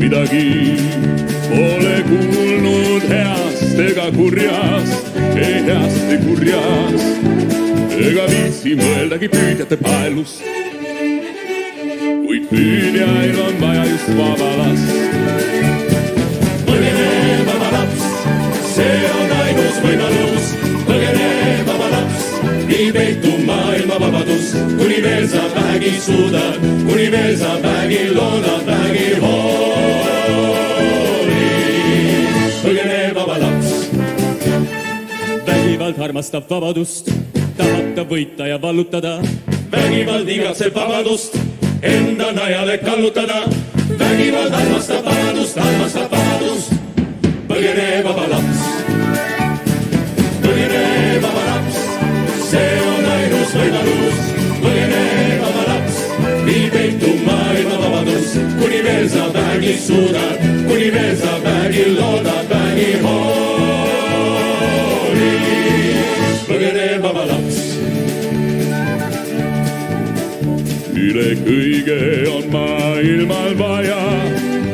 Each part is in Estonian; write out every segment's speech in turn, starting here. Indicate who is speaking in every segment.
Speaker 1: midagi pole kuulnud heast ega kurjast, ei heast ega kurjast, ega viitsi mõeldagi püüdjate paelust. Kuid püüdjail on vaja just vaba last. Põgene vaba laps, see on ainus võimalus. Põgene vaba laps, nii peitu maailma vabadus, kuni veel sa vähegi suudad, kuni veel sa vähegi loodad, vähegi hooli. Põgene vaba laps.
Speaker 2: Vägivald armastab vabadust, tahab ta võita ja vallutada.
Speaker 1: Vägivald igatseb vabadust, enda najale kallutada. Vägivald armastab vabadust, armastab vabadust. Põgene vaba laps. Põgene vaba laps, see on ainus võimalus. Põgene vaba laps, nii peitu maailma vabadus, kuni veel sa vähegi suudad, kuni veel sa vähegi loodad, vähegi hooli. Põgene vaba laps. Üle kõige on maailmal vaja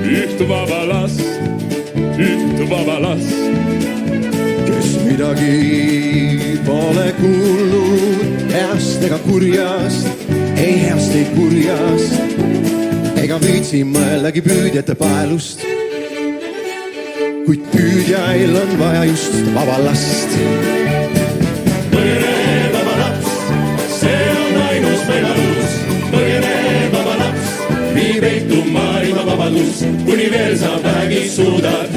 Speaker 1: üht vaba last, üht vaba last.
Speaker 3: Kes midagi pole kuulnud heast ega kurjast, ei heast ei kurjast, ega viitsi mõeldagi püüdjate paelust. Kuid püüdjail on vaja just vaba last.
Speaker 1: Põgene vaba laps, see on ainus võimalus. Põgene vaba laps, nii peitu maailma vabadus, kuni veel sa vähegi suudad,